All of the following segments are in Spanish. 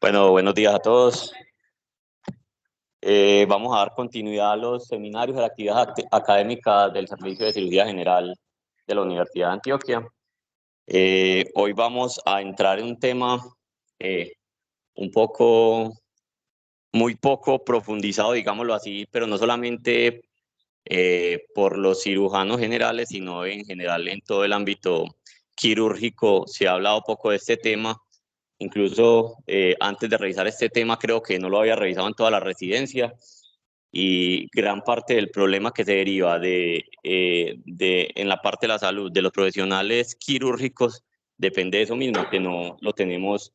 Bueno, buenos días a todos. Vamos a dar continuidad a los seminarios de la actividad académica del Servicio de Cirugía General de la Universidad de Antioquia. Hoy vamos a entrar en un tema muy poco profundizado, digámoslo así, pero no solamente por los cirujanos generales, sino en general en todo el ámbito quirúrgico. Se ha hablado poco de este tema. Incluso antes de revisar este tema, creo que no lo había revisado en toda la residencia, y gran parte del problema que se deriva en la parte de la salud de los profesionales quirúrgicos depende de eso mismo, que no lo tenemos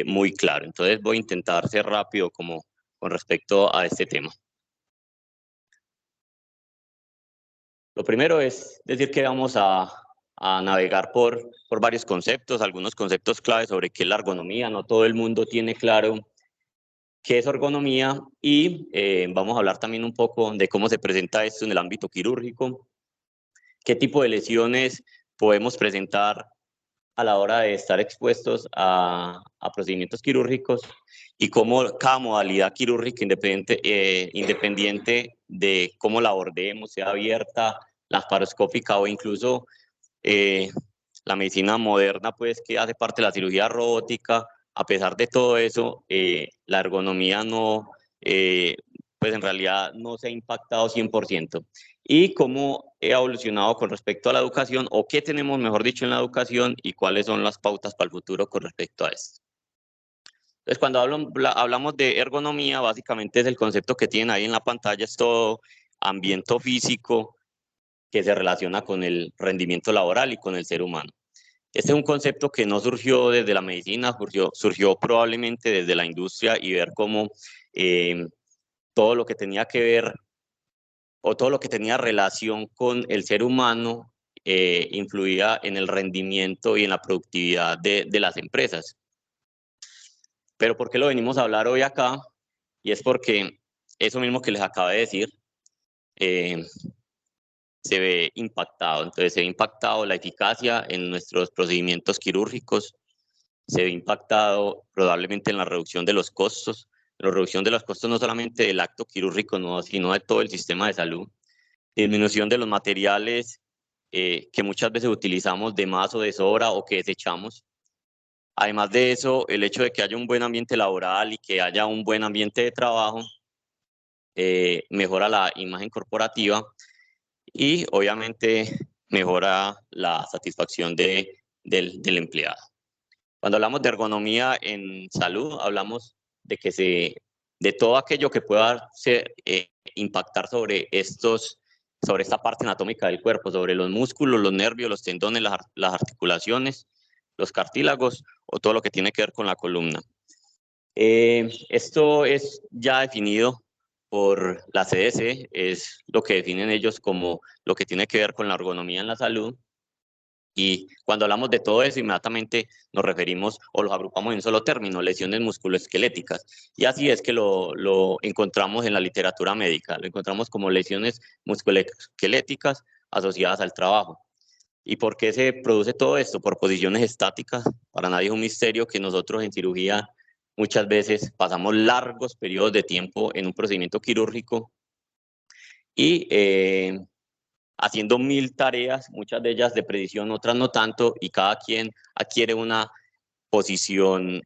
muy claro. Entonces voy a intentar ser rápido con respecto a este tema. Lo primero es decir que vamos a navegar por varios conceptos, algunos conceptos clave sobre qué es la ergonomía. No todo el mundo tiene claro qué es ergonomía, y vamos a hablar también un poco de cómo se presenta esto en el ámbito quirúrgico, qué tipo de lesiones podemos presentar a la hora de estar expuestos a procedimientos quirúrgicos, y cómo cada modalidad quirúrgica, independiente de cómo la abordemos, sea abierta, laparoscópica o incluso la medicina moderna, pues, que hace parte de la cirugía robótica, a pesar de todo eso, la ergonomía no, pues en realidad no se ha impactado 100%. Y cómo ha evolucionado con respecto a la educación, o qué tenemos, mejor dicho, en la educación, y cuáles son las pautas para el futuro con respecto a esto. Entonces, cuando hablamos de ergonomía, básicamente es el concepto que tienen ahí en la pantalla, es todo ambiente físico que se relaciona con el rendimiento laboral y con el ser humano. Este es un concepto que no surgió desde la medicina, surgió probablemente desde la industria, y ver cómo todo lo que tenía que ver, o todo lo que tenía relación con el ser humano, influía en el rendimiento y en la productividad de las empresas. Pero ¿por qué lo venimos a hablar hoy acá? Y es porque eso mismo que les acabé de decir, se ve impactado. Entonces se ve impactado la eficacia en nuestros procedimientos quirúrgicos, se ve impactado probablemente en la reducción de los costos, la reducción de los costos no solamente del acto quirúrgico, no, sino de todo el sistema de salud, disminución de los materiales que muchas veces utilizamos de más o de sobra, o que desechamos. Además de eso, el hecho de que haya un buen ambiente laboral y que haya un buen ambiente de trabajo mejora la imagen corporativa, y obviamente mejora la satisfacción del empleado. Cuando hablamos de ergonomía en salud, hablamos de todo aquello que pueda impactar sobre esta parte anatómica del cuerpo, sobre los músculos, los nervios, los tendones, las articulaciones, los cartílagos, o todo lo que tiene que ver con la columna. Esto es ya definido por la CDC, es lo que definen ellos como lo que tiene que ver con la ergonomía en la salud. Y cuando hablamos de todo eso, inmediatamente nos referimos o los agrupamos en un solo término: lesiones musculoesqueléticas. Y así es que lo encontramos en la literatura médica, lo encontramos como lesiones musculoesqueléticas asociadas al trabajo. ¿Y por qué se produce todo esto? Por posiciones estáticas. Para nadie es un misterio que nosotros en cirugía muchas veces pasamos largos periodos de tiempo en un procedimiento quirúrgico, y haciendo 1000 tareas, muchas de ellas de precisión, otras no tanto, y cada quien adquiere una posición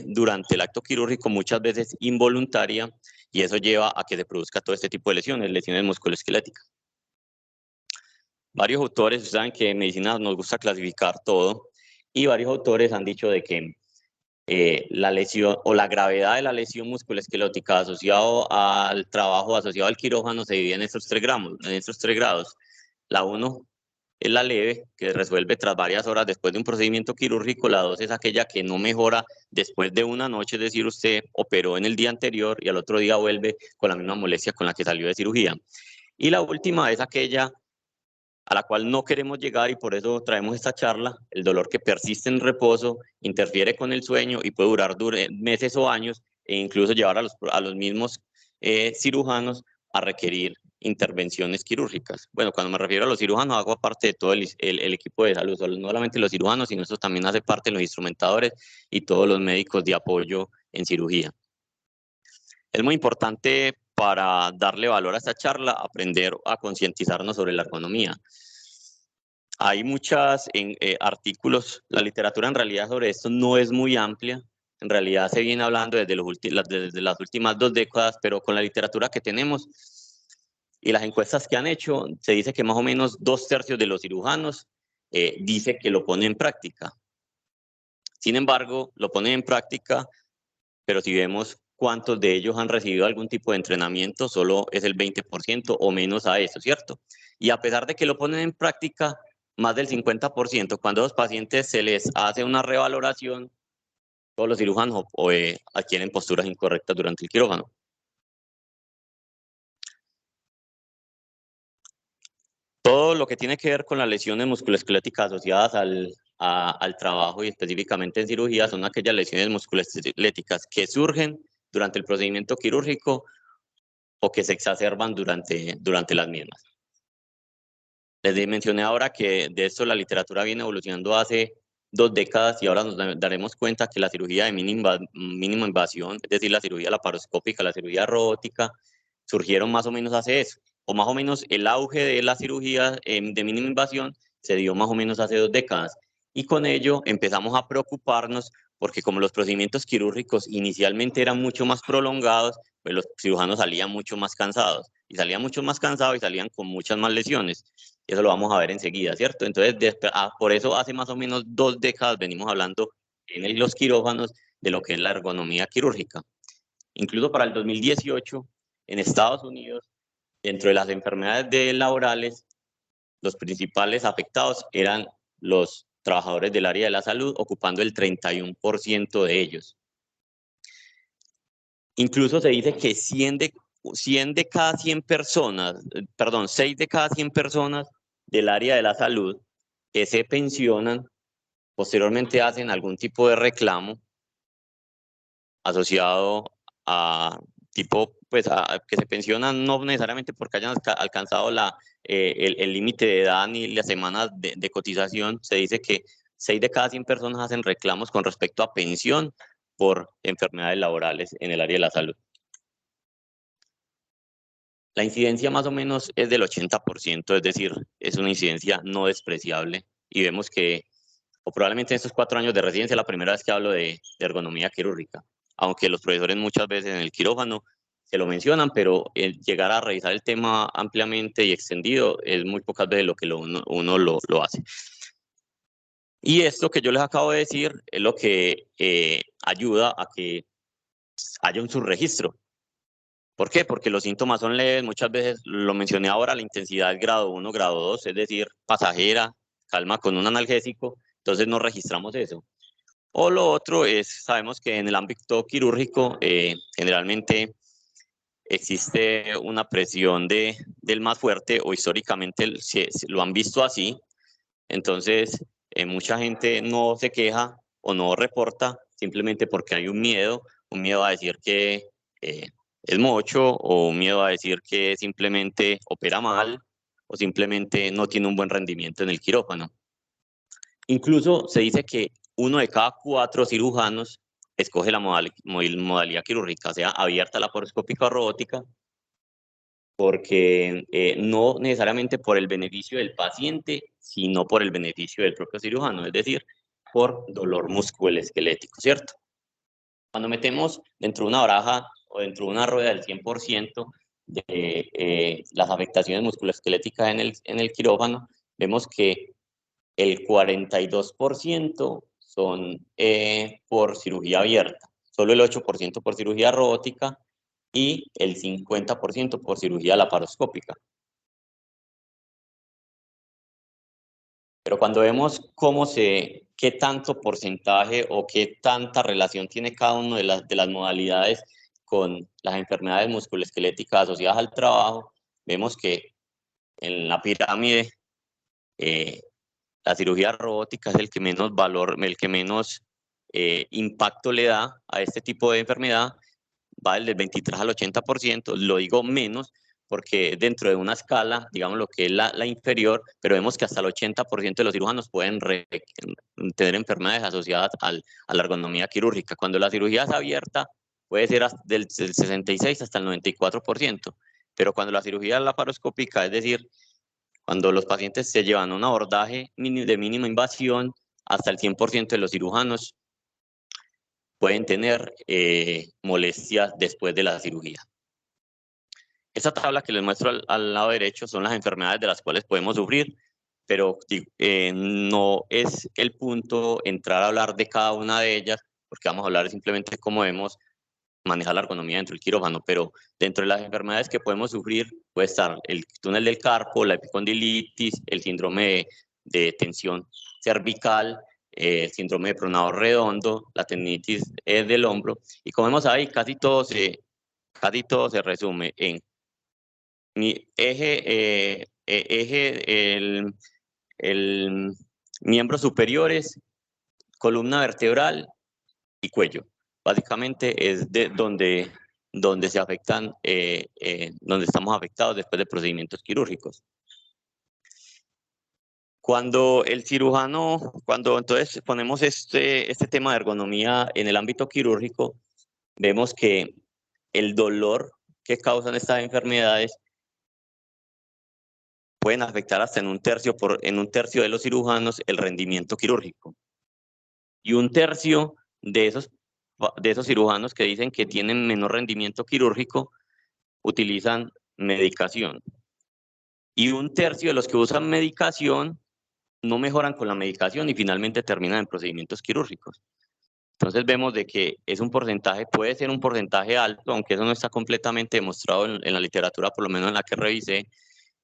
durante el acto quirúrgico, muchas veces involuntaria, y eso lleva a que se produzca todo este tipo de lesiones musculoesqueléticas. Varios autores, saben que en medicina nos gusta clasificar todo, y varios autores han dicho de que la lesión o la gravedad de la lesión musculoesquelética asociado al trabajo, asociado al quirófano, se divide en estos tres grados. La 1 es la leve, que resuelve tras varias horas después de un procedimiento quirúrgico. La 2 es aquella que no mejora después de una noche, es decir, usted operó en el día anterior y al otro día vuelve con la misma molestia con la que salió de cirugía. Y la última es aquella a la cual no queremos llegar, y por eso traemos esta charla: el dolor que persiste en reposo, interfiere con el sueño y puede durar meses o años, e incluso llevar a los mismos cirujanos a requerir intervenciones quirúrgicas. Bueno, cuando me refiero a los cirujanos, hago parte de todo el equipo de salud, no solamente los cirujanos, sino eso también hace parte de los instrumentadores y todos los médicos de apoyo en cirugía. Es muy importante para darle valor a esta charla aprender a concientizarnos sobre la ergonomía. Hay muchos artículos, la literatura en realidad sobre esto no es muy amplia, en realidad se viene hablando desde las últimas 2 décadas, pero con la literatura que tenemos y las encuestas que han hecho, se dice que más o menos 2/3 de los cirujanos dice que lo ponen en práctica. Sin embargo, lo ponen en práctica, pero si vemos cuántos de ellos han recibido algún tipo de entrenamiento, solo es el 20% o menos a eso, ¿cierto? Y a pesar de que lo ponen en práctica, más del 50%, cuando a los pacientes se les hace una revaloración, todos los cirujanos adquieren posturas incorrectas durante el quirófano. Todo lo que tiene que ver con las lesiones musculoesqueléticas asociadas al trabajo y específicamente en cirugía son aquellas lesiones musculoesqueléticas que surgen durante el procedimiento quirúrgico o que se exacerban durante las mismas. Les mencioné ahora que de esto la literatura viene evolucionando hace 2 décadas y ahora nos daremos cuenta que la cirugía de mínima invasión, es decir, la cirugía laparoscópica, la cirugía robótica, surgieron más o menos hace eso, o más o menos el auge de la cirugía de mínima invasión se dio más o menos hace 2 décadas. Y con ello empezamos a preocuparnos porque como los procedimientos quirúrgicos inicialmente eran mucho más prolongados, pues los cirujanos salían mucho más cansados, y salían mucho más cansados y salían con muchas más lesiones. Y eso lo vamos a ver enseguida, ¿cierto? Entonces, por eso hace más o menos 2 décadas venimos hablando en los quirófanos de lo que es la ergonomía quirúrgica. Incluso para el 2018, en Estados Unidos, dentro de las enfermedades laborales, los principales afectados eran los trabajadores del área de la salud, ocupando el 31% de ellos. Incluso se dice que 6 de cada 100 personas del área de la salud que se pensionan, posteriormente hacen algún tipo de reclamo asociado a que se pensionan no necesariamente porque hayan alcanzado el límite de edad ni las semanas de cotización. Se dice que 6 de cada 100 personas hacen reclamos con respecto a pensión por enfermedades laborales en el área de la salud. La incidencia más o menos es del 80%, es decir, es una incidencia no despreciable y vemos que, o probablemente en estos 4 años de residencia, es la primera vez que hablo de ergonomía quirúrgica, aunque los profesores muchas veces en el quirófano se lo mencionan, pero el llegar a revisar el tema ampliamente y extendido es muy pocas veces lo que uno lo hace. Y esto que yo les acabo de decir es lo que ayuda a que haya un subregistro. ¿Por qué? Porque los síntomas son leves, muchas veces, lo mencioné ahora, la intensidad es grado 1, grado 2, es decir, pasajera, calma con un analgésico, entonces no registramos eso. O lo otro es, sabemos que en el ámbito quirúrgico generalmente existe una presión del más fuerte o históricamente lo han visto así, entonces mucha gente no se queja o no reporta simplemente porque hay un miedo a decir que es mocho o un miedo a decir que simplemente opera mal o simplemente no tiene un buen rendimiento en el quirófano. Incluso se dice que 1 de cada 4 cirujanos escoge la modalidad quirúrgica, sea abierta, laparoscópica o robótica, porque no necesariamente por el beneficio del paciente, sino por el beneficio del propio cirujano, es decir, por dolor musculoesquelético, ¿cierto? Cuando metemos dentro de una baraja o dentro de una rueda del 100% de las afectaciones musculoesqueléticas en el quirófano, vemos que el 42% son por cirugía abierta, solo el 8% por cirugía robótica y el 50% por cirugía laparoscópica. Pero cuando vemos qué tanto porcentaje o qué tanta relación tiene cada una de las modalidades con las enfermedades musculoesqueléticas asociadas al trabajo, vemos que en la pirámide la cirugía robótica es el que menos impacto le da a este tipo de enfermedad, va del 23 al 80%, lo digo menos porque dentro de una escala, digamos lo que es la inferior, pero vemos que hasta el 80% de los cirujanos pueden tener enfermedades asociadas a la ergonomía quirúrgica. Cuando la cirugía es abierta, puede ser del 66 hasta el 94%, pero cuando la cirugía es laparoscópica, es decir, cuando los pacientes se llevan un abordaje de mínima invasión, hasta el 100% de los cirujanos pueden tener molestias después de la cirugía. Esta tabla que les muestro al lado derecho son las enfermedades de las cuales podemos sufrir, pero no es el punto entrar a hablar de cada una de ellas, porque vamos a hablar simplemente de cómo debemos manejar la ergonomía dentro del quirófano, pero dentro de las enfermedades que podemos sufrir puede estar el túnel del carpo, la epicondilitis, el síndrome de tensión cervical, el síndrome de pronado redondo, la tendinitis del hombro, y como vemos ahí, casi todo se resume en el miembros superiores, columna vertebral y cuello. Básicamente es de donde se afectan, donde estamos afectados después de procedimientos quirúrgicos. Cuando entonces ponemos este tema de ergonomía en el ámbito quirúrgico, vemos que el dolor que causan estas enfermedades pueden afectar hasta en un tercio de los cirujanos el rendimiento quirúrgico. Y un tercio de esos cirujanos que dicen que tienen menor rendimiento quirúrgico utilizan medicación. Y un tercio de los que usan medicación no mejoran con la medicación y finalmente terminan en procedimientos quirúrgicos. Entonces vemos de que es un porcentaje, puede ser un porcentaje alto, aunque eso no está completamente demostrado en la literatura, por lo menos en la que revisé,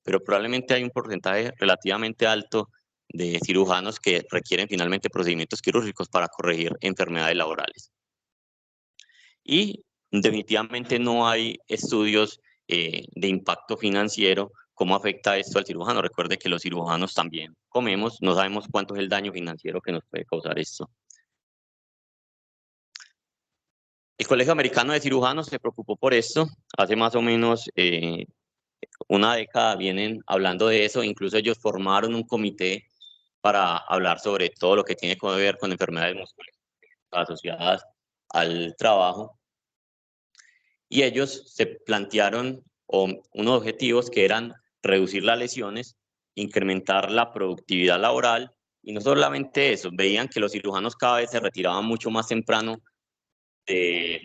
pero probablemente hay un porcentaje relativamente alto de cirujanos que requieren finalmente procedimientos quirúrgicos para corregir enfermedades laborales. Y definitivamente no hay estudios de impacto financiero, cómo afecta esto al cirujano. Recuerde que los cirujanos también comemos, no sabemos cuánto es el daño financiero que nos puede causar esto. El Colegio Americano de Cirujanos se preocupó por esto. Hace más o menos una década vienen hablando de eso. Incluso ellos formaron un comité para hablar sobre todo lo que tiene que ver con enfermedades musculares asociadas al trabajo. Y ellos se plantearon unos objetivos que eran reducir las lesiones, incrementar la productividad laboral, y no solamente eso, veían que los cirujanos cada vez se retiraban mucho más temprano de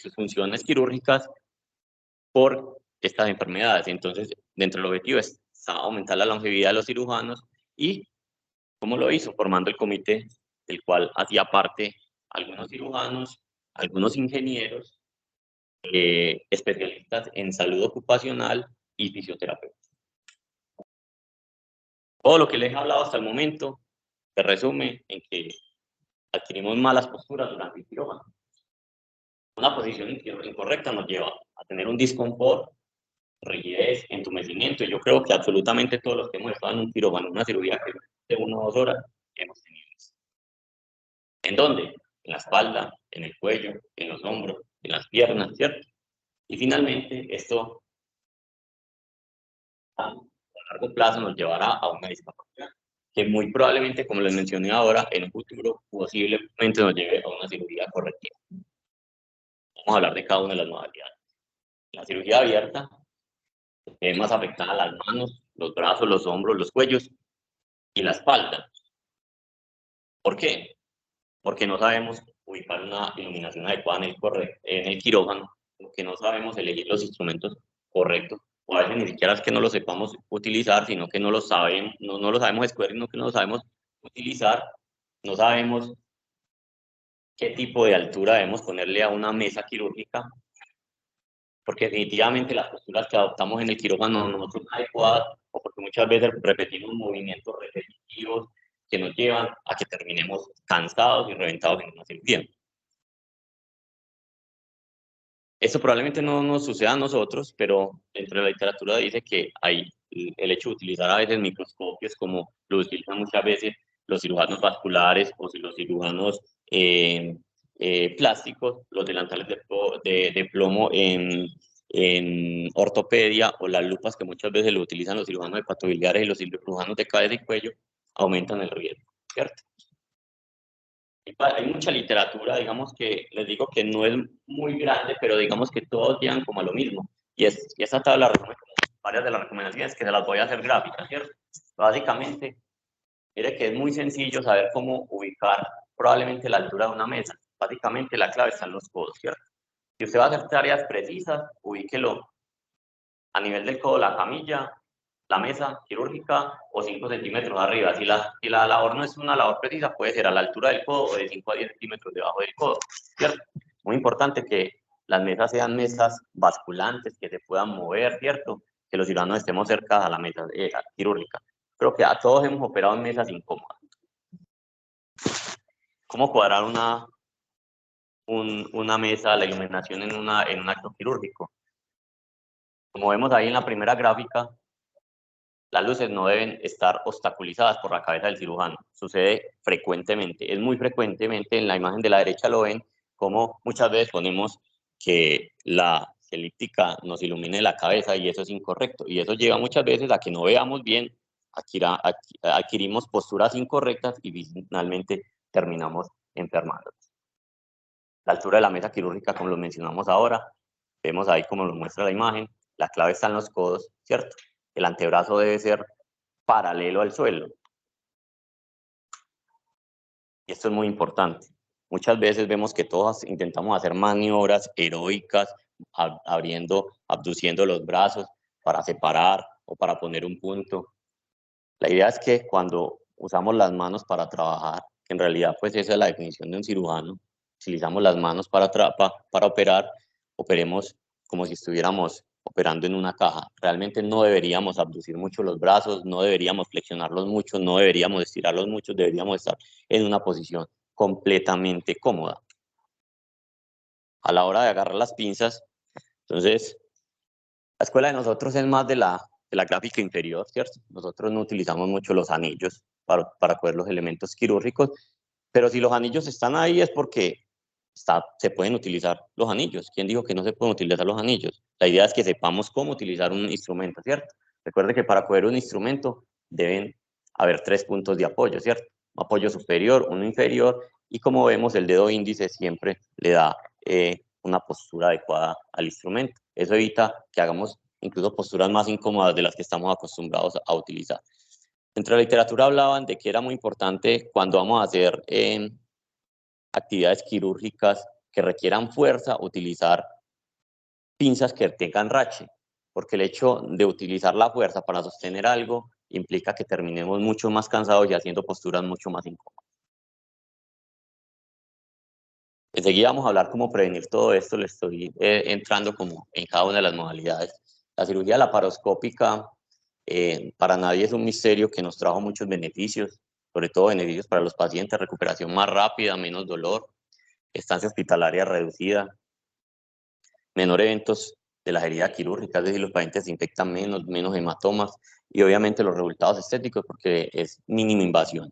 sus funciones quirúrgicas por estas enfermedades. Entonces, dentro del objetivo es aumentar la longevidad de los cirujanos. ¿Y cómo lo hizo? Formando el comité, del cual hacía parte algunos cirujanos, algunos ingenieros, especialistas en salud ocupacional y fisioterapeutas. Todo lo que les he hablado hasta el momento se resume en que adquirimos malas posturas durante el quirófano. Una posición incorrecta nos lleva a tener un disconfort, rigidez, entumecimiento. Y yo creo que absolutamente todos los que hemos estado en un quirófano, en una cirugía de 1 o 2 horas, hemos tenido eso. ¿En dónde? En la espalda, en el cuello, en los hombros, en las piernas, ¿cierto? Y finalmente esto a largo plazo nos llevará a una discapacidad que muy probablemente, como les mencioné ahora, en un futuro posiblemente nos lleve a una cirugía correctiva. Vamos a hablar de cada una de las modalidades. La cirugía abierta es más afectada a las manos, los brazos, los hombros, los cuellos y la espalda. ¿Por qué? Porque no sabemos ubicar una iluminación adecuada en el quirófano, porque no sabemos elegir los instrumentos correctos, o a veces ni siquiera es que no los sepamos utilizar, sino que no lo sabemos escoger, sino que no lo sabemos utilizar, no sabemos qué tipo de altura debemos ponerle a una mesa quirúrgica, porque definitivamente las posturas que adoptamos en el quirófano no son adecuadas, o porque muchas veces repetimos movimientos repetitivos que nos llevan a que terminemos cansados y reventados en una cirugía. Esto probablemente no nos suceda a nosotros, pero dentro de la literatura dice que hay el hecho de utilizar a veces microscopios, como lo utilizan muchas veces los cirujanos vasculares o si los cirujanos plásticos, los delantales de plomo en ortopedia o las lupas que muchas veces lo utilizan los cirujanos hepatobiliares y los cirujanos de cabeza y cuello, aumentan el riesgo, ¿cierto? Hay mucha literatura, digamos que les digo que no es muy grande, pero digamos que todos llegan como a lo mismo. Y esa tabla resume como varias de las recomendaciones que se las voy a hacer gráficas, ¿cierto? Básicamente, mire que es muy sencillo saber cómo ubicar probablemente la altura de una mesa. Básicamente la clave está en los codos, ¿cierto? Si usted va a hacer tareas precisas, ubíquelo a nivel del codo, la camilla, la mesa quirúrgica o 5 centímetros arriba. Si la labor no es una labor precisa, puede ser a la altura del codo o de 5 a 10 centímetros debajo del codo, ¿cierto? Muy importante que las mesas sean mesas basculantes, que se puedan mover, ¿cierto? Que los cirujanos estemos cerca a la mesa quirúrgica. Creo que a todos hemos operado en mesas incómodas. ¿Cómo cuadrar una mesa, la iluminación en un acto quirúrgico? Como vemos ahí en la primera gráfica, las luces no deben estar obstaculizadas por la cabeza del cirujano. Sucede frecuentemente, es muy frecuentemente, en la imagen de la derecha lo ven, como muchas veces ponemos que la elíptica nos ilumine la cabeza y eso es incorrecto. Y eso lleva muchas veces a que no veamos bien, adquirimos posturas incorrectas y finalmente terminamos enfermándonos. La altura de la mesa quirúrgica, como lo mencionamos ahora, vemos ahí como lo muestra la imagen, la clave está en los codos, ¿cierto? El antebrazo debe ser paralelo al suelo. Y esto es muy importante. Muchas veces vemos que todos intentamos hacer maniobras heroicas, abduciendo los brazos para separar o para poner un punto. La idea es que cuando usamos las manos para trabajar, que en realidad pues esa es la definición de un cirujano, utilizamos las manos para operar, operemos como si estuviéramos operando en una caja. Realmente no deberíamos abducir mucho los brazos, no deberíamos flexionarlos mucho, no deberíamos estirarlos mucho, deberíamos estar en una posición completamente cómoda. A la hora de agarrar las pinzas, entonces, la escuela de nosotros es más de la gráfica inferior, ¿cierto? Nosotros no utilizamos mucho los anillos para coger los elementos quirúrgicos, pero si los anillos están ahí es porque se pueden utilizar los anillos. ¿Quién dijo que no se pueden utilizar los anillos? La idea es que sepamos cómo utilizar un instrumento, ¿cierto? Recuerde que para coger un instrumento deben haber 3 puntos de apoyo, ¿cierto? Un apoyo superior, uno inferior, y como vemos el dedo índice siempre le da una postura adecuada al instrumento. Eso evita que hagamos incluso posturas más incómodas de las que estamos acostumbrados a utilizar. Dentro de la literatura hablaban de que era muy importante cuando vamos a hacer actividades quirúrgicas que requieran fuerza, utilizar pinzas que tengan rache, porque el hecho de utilizar la fuerza para sostener algo implica que terminemos mucho más cansados y haciendo posturas mucho más incómodas. Enseguida vamos a hablar cómo prevenir todo esto, le estoy entrando como en cada una de las modalidades. La cirugía laparoscópica para nadie es un misterio, que nos trajo muchos beneficios, sobre todo beneficios para los pacientes, recuperación más rápida, menos dolor, estancia hospitalaria reducida, menor eventos de la herida quirúrgica, es decir, los pacientes se infectan menos hematomas y obviamente los resultados estéticos porque es mínima invasión,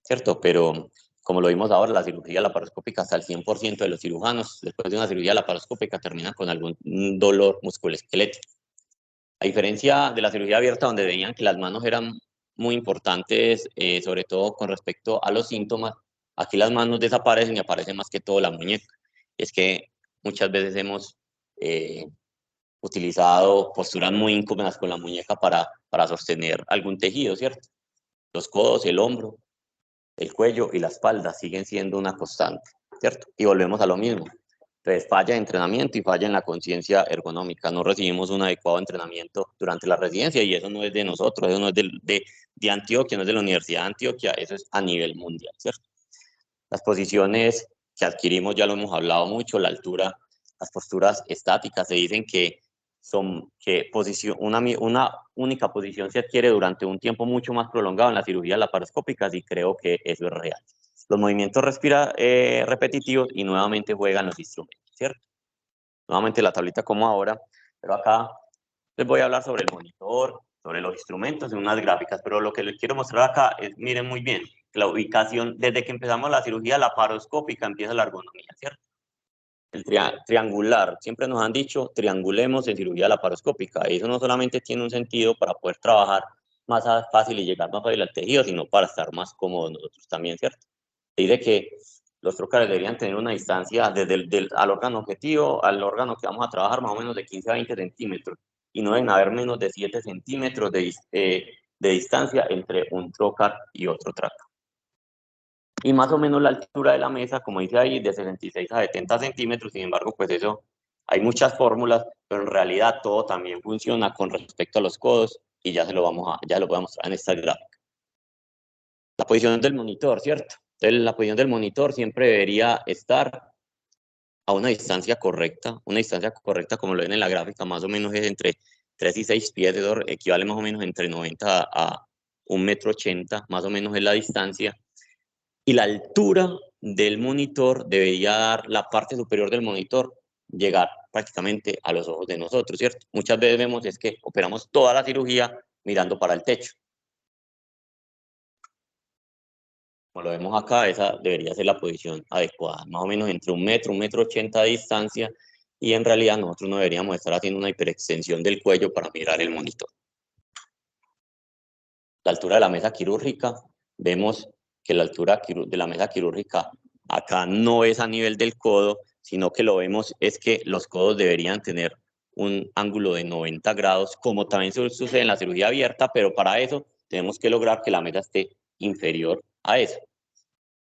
¿cierto? Pero como lo vimos ahora, la cirugía laparoscópica, hasta el 100% de los cirujanos, después de una cirugía laparoscópica, terminan con algún dolor musculoesquelético. A diferencia de la cirugía abierta, donde veían que las manos eran muy importantes, sobre todo con respecto a los síntomas, aquí las manos desaparecen y aparece más que todo la muñeca. Es que muchas veces hemos utilizado posturas muy incómodas con la muñeca para sostener algún tejido, ¿cierto? Los codos, el hombro, el cuello y la espalda siguen siendo una constante, ¿cierto? Y volvemos a lo mismo. Entonces falla en entrenamiento y falla en la conciencia ergonómica. No recibimos un adecuado entrenamiento durante la residencia y eso no es de nosotros, eso no es de Antioquia, no es de la Universidad de Antioquia, eso es a nivel mundial, ¿cierto? Las posiciones que adquirimos ya lo hemos hablado mucho, la altura, las posturas estáticas, se dicen que una única posición se adquiere durante un tiempo mucho más prolongado en la cirugía laparoscópica y creo que eso es real. Los movimientos repetitivos y nuevamente juegan los instrumentos, ¿cierto? Nuevamente la tablita como ahora, pero acá les voy a hablar sobre el monitor, sobre los instrumentos en unas gráficas, pero lo que les quiero mostrar acá es, miren muy bien, la ubicación, desde que empezamos la cirugía laparoscópica empieza la ergonomía, ¿cierto? El triangular, siempre nos han dicho, triangulemos en cirugía laparoscópica. Eso no solamente tiene un sentido para poder trabajar más fácil y llegar más fácil al tejido, sino para estar más cómodos nosotros también, ¿cierto? Dice que los trocars deberían tener una distancia desde al órgano objetivo al órgano que vamos a trabajar más o menos de 15 a 20 centímetros y no deben haber menos de 7 centímetros de distancia entre un trocar y otro trocar. Y más o menos la altura de la mesa, como dice ahí, de 66 a 70 centímetros. Sin embargo, pues eso, hay muchas fórmulas, pero en realidad todo también funciona con respecto a los codos y ya ya lo voy a mostrar en esta gráfica. La posición del monitor, ¿cierto? Entonces, la posición del monitor siempre debería estar a una distancia correcta como lo ven en la gráfica, más o menos es entre 3 y 6 pies, eso equivale más o menos entre 90 a 1,80 m, más o menos es la distancia. Y la altura del monitor debería dar, la parte superior del monitor, llegar prácticamente a los ojos de nosotros, ¿cierto? Muchas veces vemos es que operamos toda la cirugía mirando para el techo. Como lo vemos acá, esa debería ser la posición adecuada, más o menos entre 1 m, 1,80 m de distancia, y en realidad nosotros no deberíamos estar haciendo una hiperextensión del cuello para mirar el monitor. La altura de la mesa quirúrgica, vemos que la altura de la mesa quirúrgica acá no es a nivel del codo, sino que lo vemos es que los codos deberían tener un ángulo de 90 grados, como también sucede en la cirugía abierta, pero para eso tenemos que lograr que la mesa esté inferior a eso.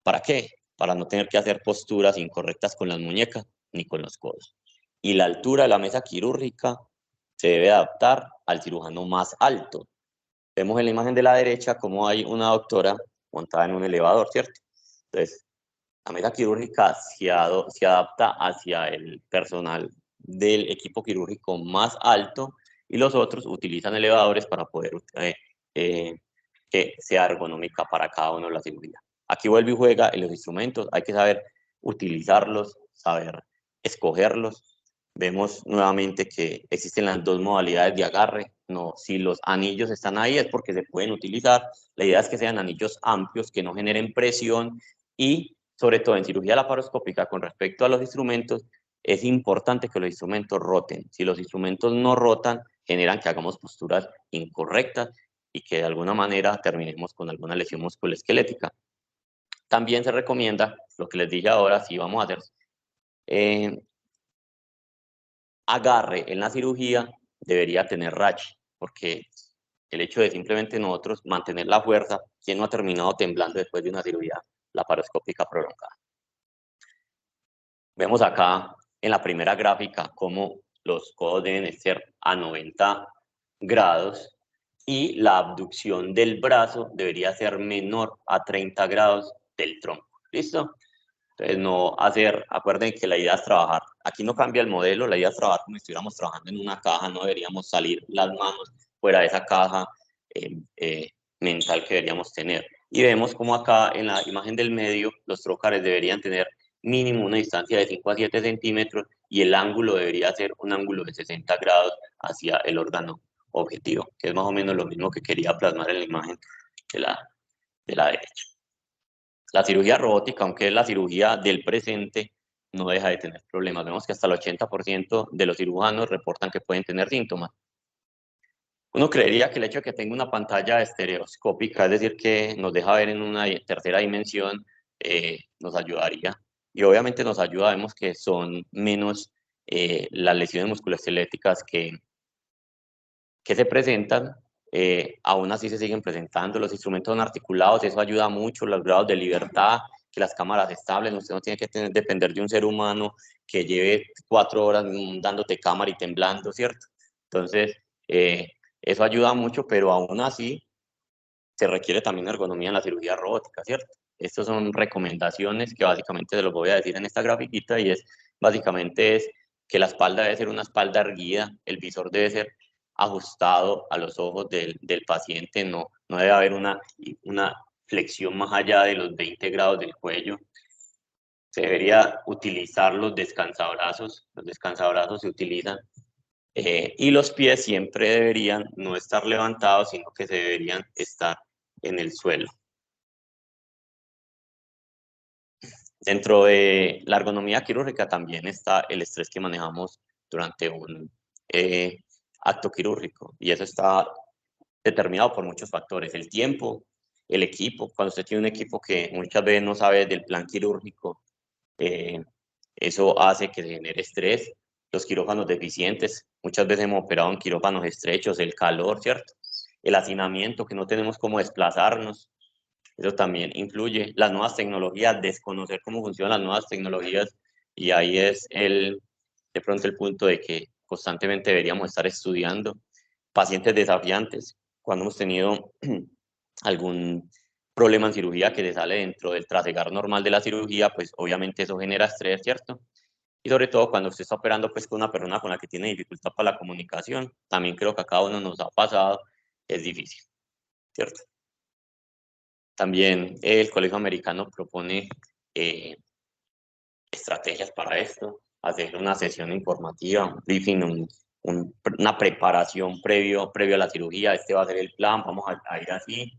¿Para qué? Para no tener que hacer posturas incorrectas con las muñecas ni con los codos. Y la altura de la mesa quirúrgica se debe adaptar al cirujano más alto. Vemos en la imagen de la derecha cómo hay una doctora montada en un elevador, ¿cierto? Entonces, la mesa quirúrgica se adapta hacia el personal del equipo quirúrgico más alto y los otros utilizan elevadores para poder que sea ergonómica para cada uno de la cirugía. Aquí vuelve y juega en los instrumentos, hay que saber utilizarlos, saber escogerlos. Vemos nuevamente que existen las dos modalidades de agarre. No, si los anillos están ahí es porque se pueden utilizar. La idea es que sean anillos amplios, que no generen presión y, sobre todo en cirugía laparoscópica, con respecto a los instrumentos, es importante que los instrumentos roten. Si los instrumentos no rotan, generan que hagamos posturas incorrectas y que de alguna manera terminemos con alguna lesión musculoesquelética. También se recomienda, lo que les dije ahora, si vamos a hacer agarre en la cirugía, debería tener rache, porque el hecho de simplemente nosotros mantener la fuerza, ¿quién no ha terminado temblando después de una cirugía laparoscópica prolongada? Vemos acá en la primera gráfica cómo los codos deben ser a 90 grados y la abducción del brazo debería ser menor a 30 grados del tronco. ¿Listo? Entonces, no hacer, acuerden que la idea es trabajar. Aquí no cambia el modelo, la idea es trabajar como si estuviéramos trabajando en una caja, no deberíamos salir las manos fuera de esa caja mental que deberíamos tener. Y vemos como acá en la imagen del medio, los trócares deberían tener mínimo una distancia de 5 a 7 centímetros y el ángulo debería ser un ángulo de 60 grados hacia el órgano objetivo, que es más o menos lo mismo que quería plasmar en la imagen de la derecha. La cirugía robótica, aunque es la cirugía del presente, no deja de tener problemas. Vemos que hasta el 80% de los cirujanos reportan que pueden tener síntomas. Uno creería que el hecho de que tenga una pantalla estereoscópica, es decir, que nos deja ver en una tercera dimensión, nos ayudaría. Y obviamente nos ayuda, vemos que son menos las lesiones musculoesqueléticas que se presentan, aún así se siguen presentando. Los instrumentos son articulados, eso ayuda mucho, los grados de libertad, que las cámaras estables, usted no tiene que depender de un ser humano que lleve 4 horas dándote cámara y temblando, ¿cierto? Entonces, eso ayuda mucho, pero aún así se requiere también ergonomía en la cirugía robótica, ¿cierto? Estas son recomendaciones que básicamente se los voy a decir en esta grafiquita y básicamente es que la espalda debe ser una espalda erguida, el visor debe ser ajustado a los ojos del paciente, no debe haber una flexión más allá de los 20 grados del cuello. Se debería utilizar los descansabrazos se utilizan y los pies siempre deberían no estar levantados, sino que se deberían estar en el suelo. Dentro de la ergonomía quirúrgica también está el estrés que manejamos durante un acto quirúrgico, y eso está determinado por muchos factores: el tiempo, el equipo. Cuando usted tiene un equipo que muchas veces no sabe del plan quirúrgico, eh, eso hace que se genere estrés. Los quirófanos deficientes, muchas veces hemos operado en quirófanos estrechos, el calor, ¿cierto? El hacinamiento, que no tenemos cómo desplazarnos, eso también influye. Las nuevas tecnologías, desconocer cómo funcionan las nuevas tecnologías, y ahí es de pronto el punto de que constantemente deberíamos estar estudiando. Pacientes desafiantes, cuando hemos tenido algún problema en cirugía que se sale dentro del trasegar normal de la cirugía, pues obviamente eso genera estrés, ¿cierto? Y sobre todo cuando usted está operando pues con una persona con la que tiene dificultad para la comunicación, también creo que a cada uno nos ha pasado, es difícil, ¿cierto? También el Colegio Americano propone eh, estrategias para esto, hacer una sesión informativa, un briefing, una preparación previo a la cirugía. Este va a ser el plan, vamos a ir así,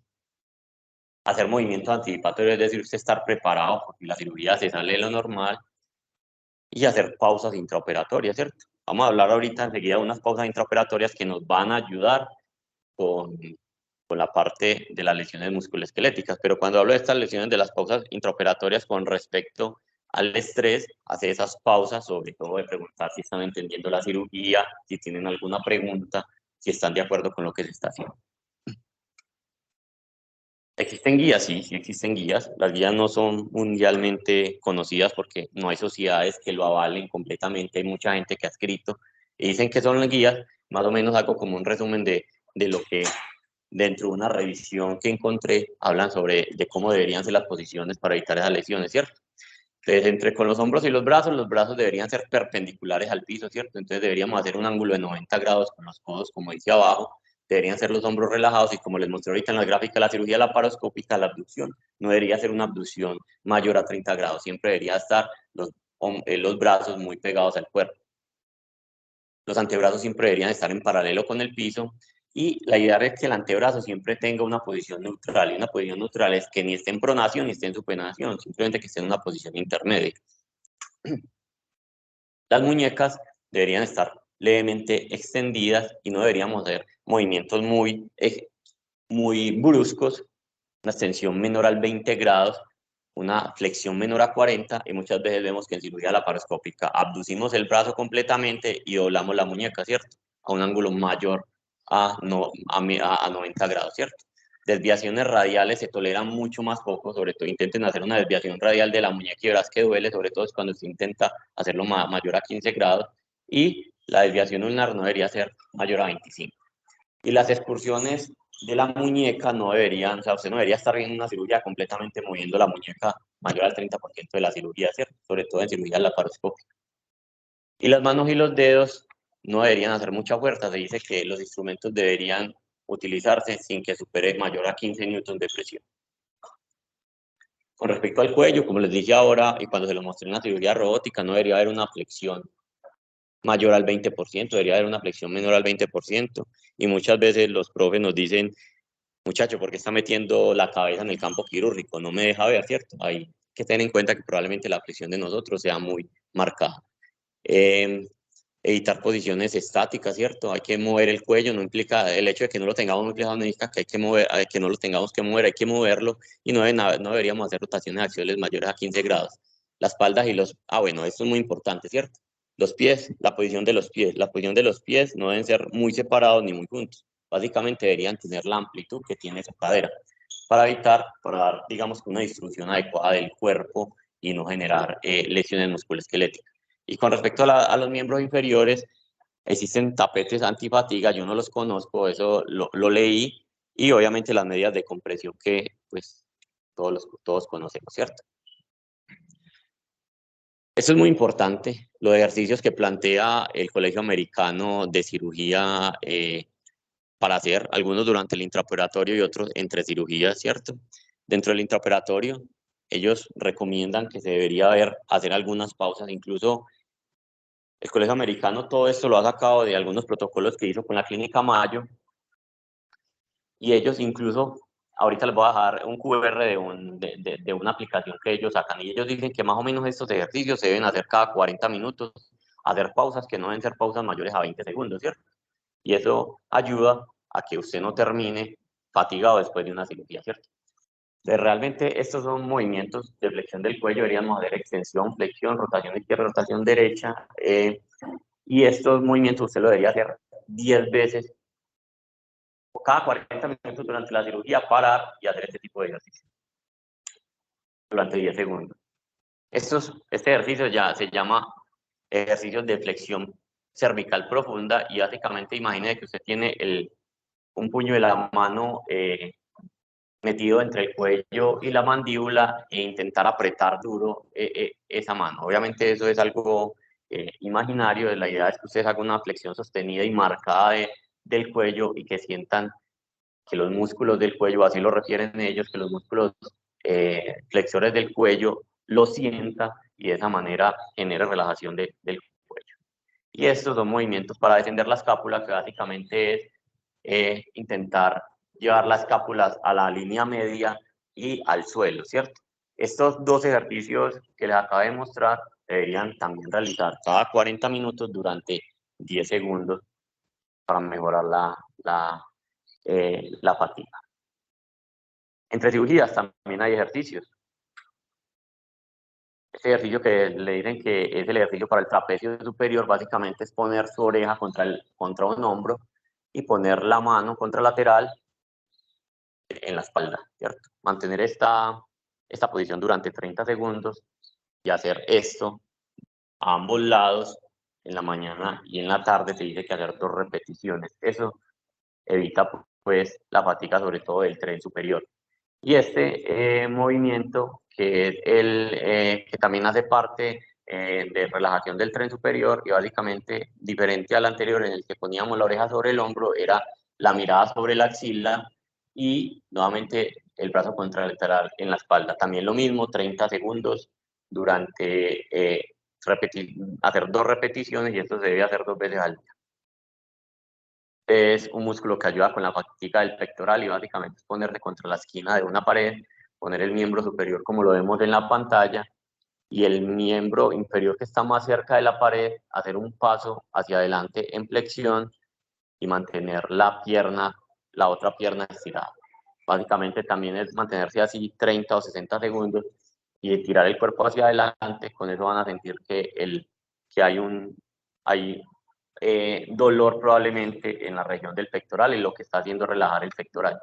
hacer movimientos anticipatorios, es decir, usted estar preparado porque la cirugía se sale de lo normal, y hacer pausas intraoperatorias, ¿cierto? Vamos a hablar ahorita enseguida de unas pausas intraoperatorias que nos van a ayudar con, con la parte de las lesiones musculoesqueléticas, pero cuando hablo de estas lesiones de las pausas intraoperatorias con respecto al estrés, hace esas pausas, sobre todo de preguntar si están entendiendo la cirugía, si tienen alguna pregunta, si están de acuerdo con lo que se está haciendo. Existen guías, sí, sí existen guías. Las guías no son mundialmente conocidas porque no hay sociedades que lo avalen completamente. Hay mucha gente que ha escrito y dicen que son las guías. Más o menos hago como un resumen de lo que dentro de una revisión que encontré hablan sobre de cómo deberían ser las posiciones para evitar esas lesiones, ¿cierto? Entonces, entre con los hombros y los brazos deberían ser perpendiculares al piso, ¿cierto? Entonces deberíamos hacer un ángulo de 90 grados con los codos, como dice abajo. Deberían ser los hombros relajados, y como les mostré ahorita en la gráfica, la cirugía laparoscópica, la abducción no debería ser una abducción mayor a 30 grados, siempre debería estar los brazos muy pegados al cuerpo. Los antebrazos siempre deberían estar en paralelo con el piso, y la idea es que el antebrazo siempre tenga una posición neutral, y una posición neutral es que ni esté en pronación ni esté en supinación, simplemente que esté en una posición intermedia. Las muñecas deberían estar levemente extendidas y no deberíamos hacer movimientos muy bruscos, una extensión menor al 20 grados, una flexión menor a 40, y muchas veces vemos que en cirugía laparoscópica abducimos el brazo completamente y doblamos la muñeca, ¿cierto? A un ángulo mayor a 90 grados, ¿cierto? Desviaciones radiales se toleran mucho más poco, sobre todo intenten hacer una desviación radial de la muñeca y verás que duele, sobre todo es cuando se intenta hacerlo mayor a 15 grados, y la desviación ulnar no debería ser mayor a 25. Y las excursiones de la muñeca no deberían, o sea, usted no debería estar en una cirugía completamente moviendo la muñeca mayor al 30% de la cirugía, ¿cierto? Sobre todo en cirugía laparoscópica. Y las manos y los dedos no deberían hacer mucha fuerza. Se dice que los instrumentos deberían utilizarse sin que supere mayor a 15 newtons de presión. Con respecto al cuello, como les dije ahora, y cuando se lo mostré en la cirugía robótica, no debería haber una flexión mayor al 20%, debería haber una flexión menor al 20%. Y muchas veces los profes nos dicen: muchacho, ¿por qué está metiendo la cabeza en el campo quirúrgico? No me deja ver, ¿cierto? Hay que tener en cuenta que probablemente la flexión de nosotros sea muy marcada. Evitar posiciones estáticas, ¿cierto? Hay que mover el cuello, no implica el hecho de que no lo tengamos, no implica que hay que mover, que no lo tengamos que mover, hay que moverlo, y no deberíamos hacer rotaciones axiales mayores a 15 grados. Las espaldas y bueno, esto es muy importante, ¿cierto? Los pies, la posición de los pies. La posición de los pies no deben ser muy separados ni muy juntos. Básicamente deberían tener la amplitud que tiene esa cadera, para dar, digamos, una distribución adecuada del cuerpo y no generar lesiones musculoesqueléticas. Y con respecto a los miembros inferiores, existen tapetes antifatiga, yo no los conozco, eso lo leí, y obviamente las medidas de compresión que pues todos conocemos, ¿cierto? Eso es muy importante, los ejercicios que plantea el Colegio Americano de Cirugía para hacer, algunos durante el intraoperatorio y otros entre cirugías, ¿cierto? Dentro del intraoperatorio, ellos recomiendan que se debería hacer algunas pausas, incluso el Colegio Americano todo esto lo ha sacado de algunos protocolos que hizo con la Clínica Mayo, y ellos incluso ahorita les voy a dejar un QR de una aplicación que ellos sacan y ellos dicen que más o menos estos ejercicios se deben hacer cada 40 minutos, hacer pausas que no deben ser pausas mayores a 20 segundos, ¿cierto? Y eso ayuda a que usted no termine fatigado después de una cirugía, ¿cierto? Realmente estos son movimientos de flexión del cuello, deberíamos hacer extensión, flexión, rotación izquierda, rotación derecha, y estos movimientos usted lo debería hacer 10 veces cada 40 minutos durante la cirugía, parar y hacer este tipo de ejercicio durante 10 segundos. Este ejercicio ya se llama ejercicios de flexión cervical profunda y básicamente imagine que usted tiene un puño de la mano metido entre el cuello y la mandíbula e intentar apretar duro esa mano. Obviamente eso es algo imaginario, la idea es que ustedes hagan una flexión sostenida y marcada del cuello y que sientan que los músculos del cuello, así lo refieren ellos, que los músculos flexores del cuello lo sienta y de esa manera genera relajación del cuello. Y estos son movimientos para descender la escápula, que básicamente es intentar llevar la escápula a la línea media y al suelo, ¿cierto? Estos dos ejercicios que les acabo de mostrar deberían también realizar cada 40 minutos durante 10 segundos para mejorar la fatiga. Entre cirugías también hay ejercicios. Este ejercicio que le dicen que es el ejercicio para el trapecio superior, básicamente es poner su oreja contra un hombro y poner la mano contralateral en la espalda, ¿cierto? Mantener esta posición durante 30 segundos y hacer esto a ambos lados en la mañana y en la tarde. Se dice que hacer 2 repeticiones. Eso evita pues la fatiga, sobre todo del tren superior. Y este movimiento, que es que también hace parte de relajación del tren superior y básicamente diferente al anterior en el que poníamos la oreja sobre el hombro, era la mirada sobre la axila y nuevamente el brazo contralateral en la espalda. También lo mismo, 30 segundos durante hacer 2 repeticiones y esto se debe hacer 2 veces al día. Es un músculo que ayuda con la fatiga del pectoral y básicamente es ponerse contra la esquina de una pared, poner el miembro superior como lo vemos en la pantalla y el miembro inferior que está más cerca de la pared, hacer un paso hacia adelante en flexión y mantener la otra pierna estirada. Básicamente también es mantenerse así 30 o 60 segundos y tirar el cuerpo hacia adelante. Con eso van a sentir que hay dolor probablemente en la región del pectoral y lo que está haciendo es relajar el pectoral.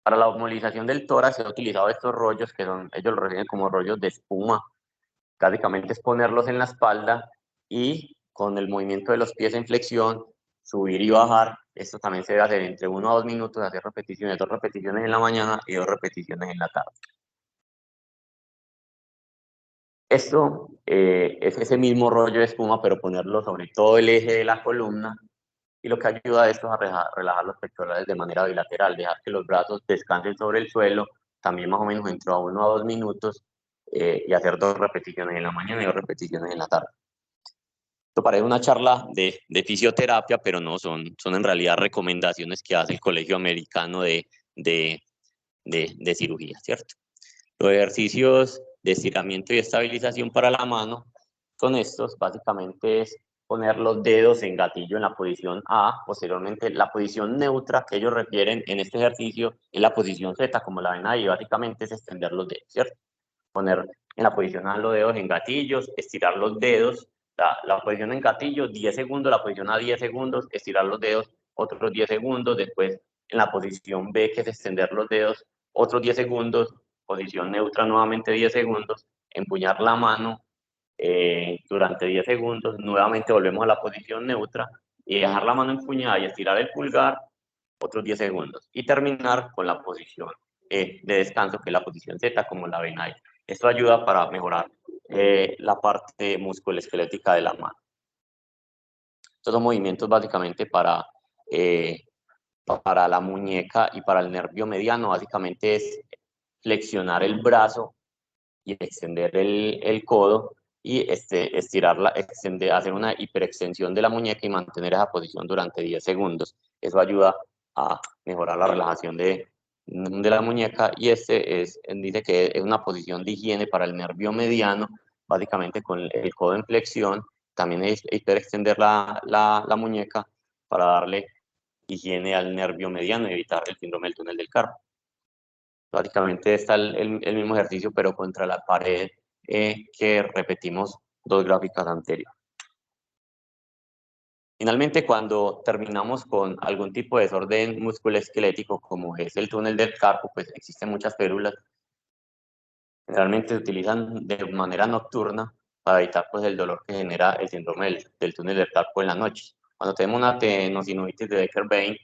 Para la movilización del tórax se han utilizado estos rollos que ellos lo refieren como rollos de espuma. Básicamente es ponerlos en la espalda y con el movimiento de los pies en flexión, subir y bajar. Esto también se debe hacer entre 1 a 2 minutos, hacer repeticiones, 2 repeticiones en la mañana y 2 repeticiones en la tarde. Esto es ese mismo rollo de espuma, pero ponerlo sobre todo el eje de la columna. Y lo que ayuda a esto es a relajar los pectorales de manera bilateral, dejar que los brazos descansen sobre el suelo, también más o menos entre 1 a 2 minutos, y hacer 2 repeticiones en la mañana y 2 repeticiones en la tarde. Esto parece una charla de fisioterapia, pero no, son en realidad recomendaciones que hace el Colegio Americano de Cirugía, ¿cierto? Los ejercicios de estiramiento y estabilización para la mano son estos, básicamente es poner los dedos en gatillo en la posición A, posteriormente la posición neutra que ellos refieren en este ejercicio es la posición Z, como la ven ahí, básicamente es extender los dedos, ¿cierto? Poner en la posición A los dedos en gatillos, estirar los dedos, la posición en gatillo 10 segundos, la posición A 10 segundos, estirar los dedos otros 10 segundos, después en la posición B que es extender los dedos otros 10 segundos, posición neutra nuevamente 10 segundos, empuñar la mano durante 10 segundos, nuevamente volvemos a la posición neutra y dejar la mano empuñada y estirar el pulgar otros 10 segundos y terminar con la posición de descanso, que es la posición Z, como la ven ahí. Esto ayuda para mejorar la parte musculoesquelética de la mano. Estos son movimientos básicamente para la muñeca y para el nervio mediano. Básicamente es flexionar el brazo y extender el codo y estirarla, hacer una hiperextensión de la muñeca y mantener esa posición durante 10 segundos. Eso ayuda a mejorar la relajación de de la muñeca, y dice que es una posición de higiene para el nervio mediano, básicamente con el codo en flexión. También es hiperextender la muñeca para darle higiene al nervio mediano y evitar el síndrome del túnel del carpo. Básicamente está el mismo ejercicio, pero contra la pared que repetimos dos gráficas anteriores. Finalmente, cuando terminamos con algún tipo de desorden musculoesquelético, como es el túnel del carpo, pues existen muchas férulas. Generalmente se utilizan de manera nocturna para evitar pues, el dolor que genera el síndrome del túnel del carpo en la noche. Cuando tenemos una tenosinovitis de Becker-Vein,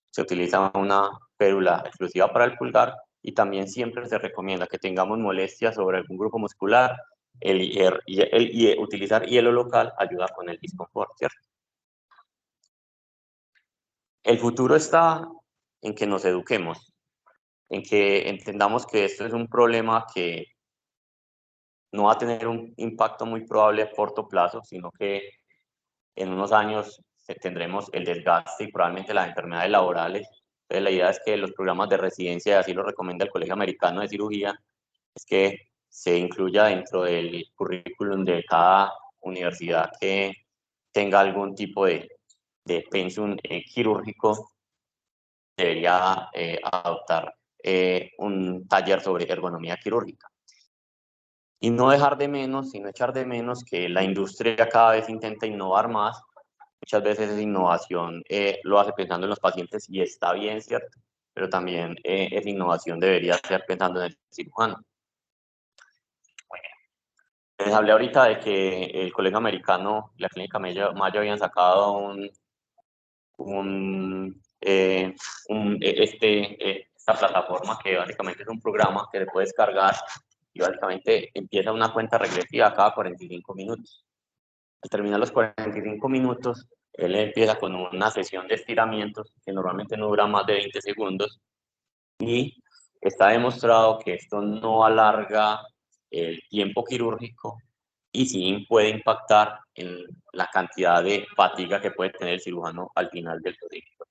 se utiliza una férula exclusiva para el pulgar, y también siempre se recomienda que tengamos molestias sobre algún grupo muscular, utilizar hielo local ayuda con el disconfort, ¿cierto? El futuro está en que nos eduquemos, en que entendamos que esto es un problema que no va a tener un impacto muy probable a corto plazo, sino que en unos años tendremos el desgaste y probablemente las enfermedades laborales. Entonces, la idea es que los programas de residencia, así lo recomienda el Colegio Americano de Cirugía, es que se incluya dentro del currículum de cada universidad que tenga algún tipo de pensum quirúrgico, debería adoptar un taller sobre ergonomía quirúrgica. Y no dejar de menos, sino echar de menos que la industria cada vez intenta innovar más. Muchas veces esa innovación lo hace pensando en los pacientes y está bien, ¿cierto? Pero también esa innovación debería ser pensando en el cirujano. Les hablé ahorita de que el Colegio Americano y la Clínica Mayo habían sacado esta plataforma que básicamente es un programa que se puede descargar y básicamente empieza una cuenta regresiva cada 45 minutos. Al terminar los 45 minutos, él empieza con una sesión de estiramientos que normalmente no dura más de 20 segundos, y está demostrado que esto no alarga el tiempo quirúrgico y sí puede impactar en la cantidad de fatiga que puede tener el cirujano al final del procedimiento.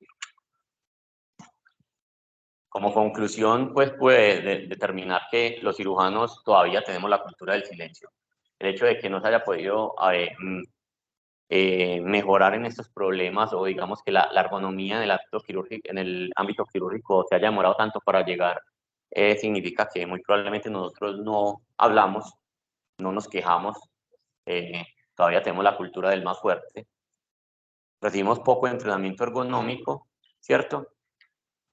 Como conclusión, pues puede determinar que los cirujanos todavía tenemos la cultura del silencio. El hecho de que no se haya podido mejorar en estos problemas, o digamos que la ergonomía en el ámbito quirúrgico se haya demorado tanto para llegar, significa que muy probablemente nosotros no hablamos, no nos quejamos, todavía tenemos la cultura del más fuerte, recibimos poco entrenamiento ergonómico, ¿cierto?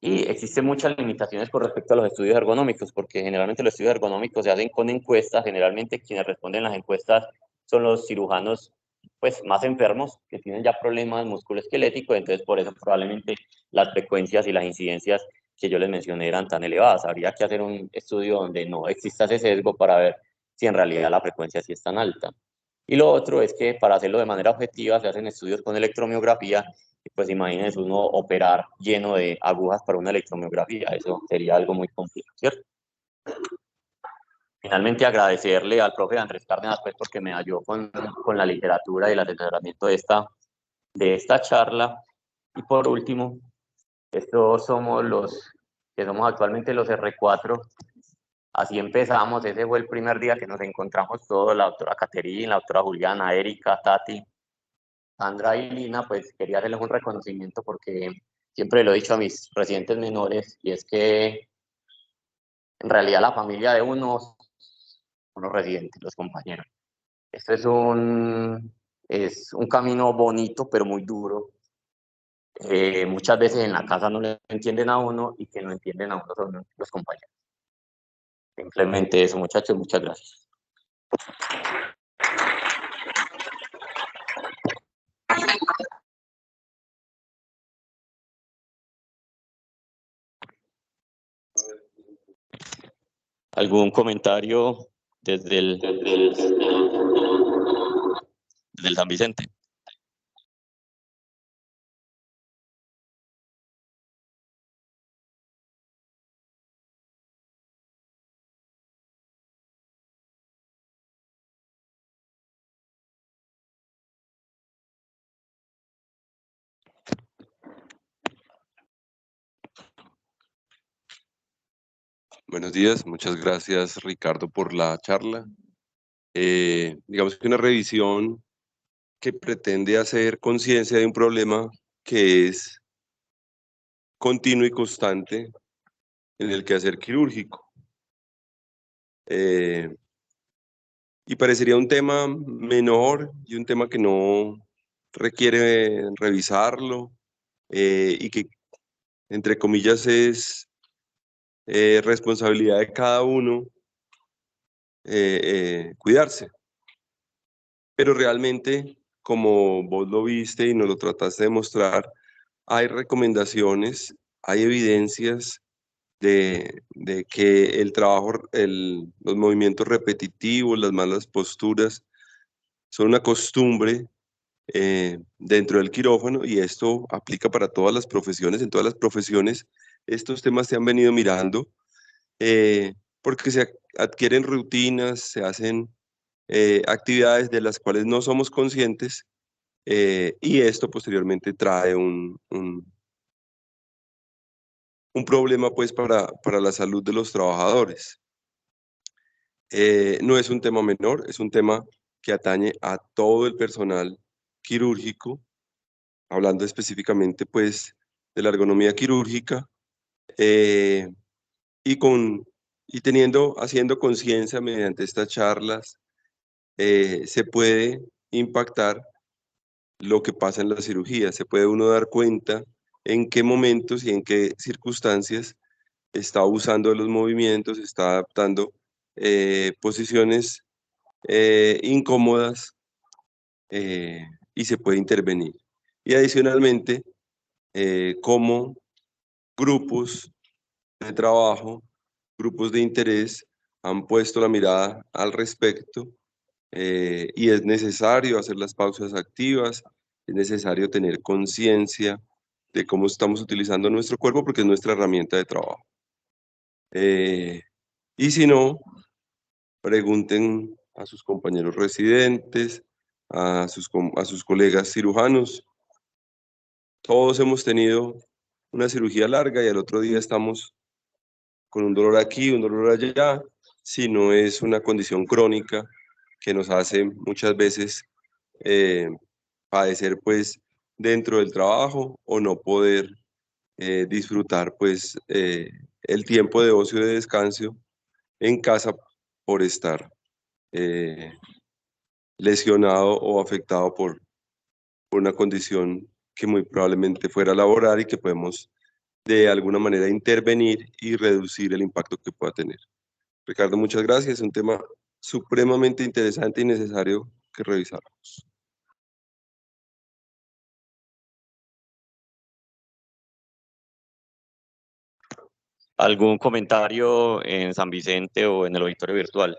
Y existen muchas limitaciones con respecto a los estudios ergonómicos, porque generalmente los estudios ergonómicos se hacen con encuestas. Generalmente quienes responden las encuestas son los cirujanos pues, más enfermos, que tienen ya problemas musculoesqueléticos, entonces por eso probablemente las frecuencias y las incidencias que yo les mencioné eran tan elevadas. Habría que hacer un estudio donde no exista ese sesgo para ver si en realidad la frecuencia sí es tan alta. Y lo otro es que para hacerlo de manera objetiva se hacen estudios con electromiografía. Pues imagínense uno operar lleno de agujas para una electromiografía, eso sería algo muy complejo, ¿cierto? Finalmente agradecerle al profe Andrés Cárdenas pues, porque me ayudó con la literatura y el asesoramiento de esta charla. Y por último, estos somos los que somos actualmente los R4. Así empezamos, ese fue el primer día que nos encontramos todos, la doctora Caterina, la doctora Juliana, Erika, Tati, Sandra y Lina. Pues quería hacerles un reconocimiento porque siempre lo he dicho a mis residentes menores, y es que en realidad la familia de uno son los residentes, los compañeros. Esto es un camino bonito, pero muy duro. Muchas veces en la casa no le entienden a uno, y que no entienden a uno son los compañeros. Simplemente eso, muchachos, muchas gracias. ¿Algún comentario desde el San Vicente? Buenos días, muchas gracias Ricardo por la charla. Digamos que una revisión que pretende hacer conciencia de un problema que es continuo y constante en el quehacer quirúrgico. Y parecería un tema menor y un tema que no requiere revisarlo y que, entre comillas, es responsabilidad de cada uno cuidarse. Pero realmente, como vos lo viste y nos lo trataste de mostrar, hay recomendaciones, hay evidencias de que el trabajo, los movimientos repetitivos, las malas posturas, son una costumbre dentro del quirófano y esto aplica para todas las profesiones. En todas las profesiones estos temas se han venido mirando porque se adquieren rutinas, se hacen actividades de las cuales no somos conscientes y esto posteriormente trae un problema pues para la salud de los trabajadores. No es un tema menor, es un tema que atañe a todo el personal quirúrgico, hablando específicamente pues de la ergonomía quirúrgica eh, y, haciendo conciencia mediante estas charlas, se puede impactar lo que pasa en la cirugía, se puede uno dar cuenta en qué momentos y en qué circunstancias está usando de los movimientos, está adaptando posiciones incómodas y se puede intervenir. Y adicionalmente, como grupos de trabajo, grupos de interés han puesto la mirada al respecto y es necesario hacer las pausas activas, es necesario tener conciencia de cómo estamos utilizando nuestro cuerpo porque es nuestra herramienta de trabajo. Y si no, pregunten a sus compañeros residentes, a sus colegas cirujanos. Todos hemos tenido una cirugía larga y al otro día estamos con un dolor aquí, un dolor allá, si no es una condición crónica que nos hace muchas veces eh, padecer pues dentro del trabajo o no poder disfrutar pues el tiempo de ocio y de descanso en casa por estar lesionado o afectado por una condición que muy probablemente fuera laboral y que podemos de alguna manera intervenir y reducir el impacto que pueda tener. Ricardo, muchas gracias. Es un tema supremamente interesante y necesario que revisarnos. ¿Algún comentario en San Vicente o en el auditorio virtual?